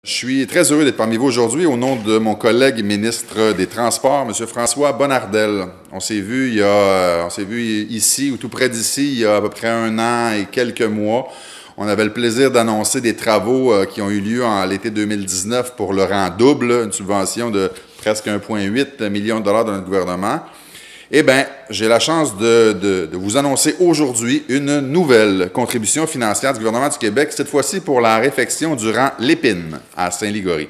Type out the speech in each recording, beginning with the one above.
Je suis très heureux d'être parmi vous aujourd'hui au nom de mon collègue ministre des Transports, M. François Bonnardel. On s'est vu ici ou tout près d'ici il y a à peu près 1 an et quelques mois. On avait le plaisir d'annoncer des travaux qui ont eu lieu en l'été 2019 pour le rang double, une subvention de presque 1,8 million de dollars de notre gouvernement. Eh bien, j'ai la chance de vous annoncer aujourd'hui une nouvelle contribution financière du gouvernement du Québec, cette fois-ci pour la réfection du rang Lépine à Saint-Ligory.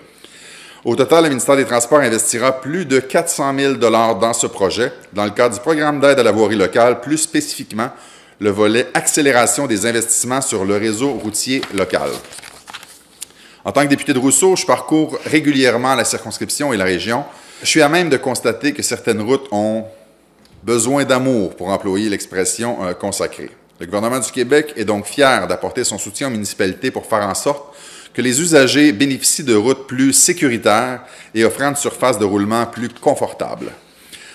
Au total, le ministère des Transports investira plus de 400 000 $ dans ce projet, dans le cadre du programme d'aide à la voirie locale, plus spécifiquement le volet accélération des investissements sur le réseau routier local. En tant que député de Rousseau, je parcours régulièrement la circonscription et la région. Je suis à même de constater que certaines routes ont besoin d'amour, pour employer l'expression consacrée. Le gouvernement du Québec est donc fier d'apporter son soutien aux municipalités pour faire en sorte que les usagers bénéficient de routes plus sécuritaires et offrant une surface de roulement plus confortable.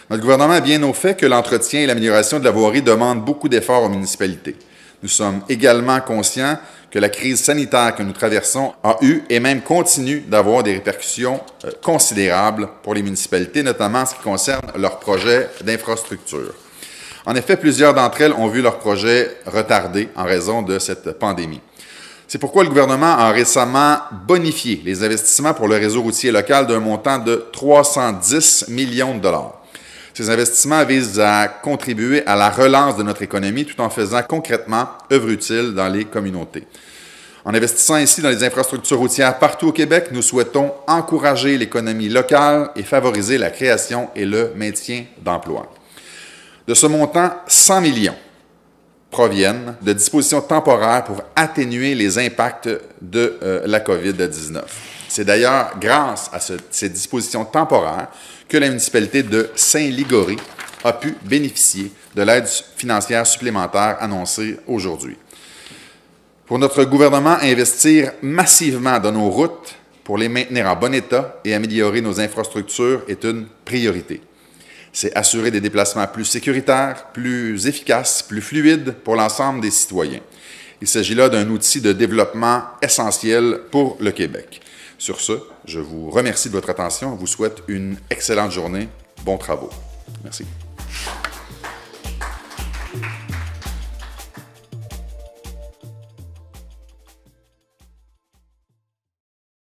Notre gouvernement est bien au fait que l'entretien et l'amélioration de la voirie demandent beaucoup d'efforts aux municipalités. Nous sommes également conscients que la crise sanitaire que nous traversons a eu et même continue d'avoir des répercussions considérables pour les municipalités, notamment en ce qui concerne leurs projets d'infrastructure. En effet, plusieurs d'entre elles ont vu leurs projets retardés en raison de cette pandémie. C'est pourquoi le gouvernement a récemment bonifié les investissements pour le réseau routier local d'un montant de 310 millions de dollars. Ces investissements visent à contribuer à la relance de notre économie tout en faisant concrètement œuvre utile dans les communautés. En investissant ainsi dans les infrastructures routières partout au Québec, nous souhaitons encourager l'économie locale et favoriser la création et le maintien d'emplois. De ce montant, 100 millions proviennent de dispositions temporaires pour atténuer les impacts de la COVID-19. C'est d'ailleurs grâce à ces dispositions temporaires que la municipalité de Saint-Ligory a pu bénéficier de l'aide financière supplémentaire annoncée aujourd'hui. Pour notre gouvernement, investir massivement dans nos routes pour les maintenir en bon état et améliorer nos infrastructures est une priorité. C'est assurer des déplacements plus sécuritaires, plus efficaces, plus fluides pour l'ensemble des citoyens. Il s'agit là d'un outil de développement essentiel pour le Québec. Sur ce, je vous remercie de votre attention et vous souhaite une excellente journée. Bons travaux. Merci.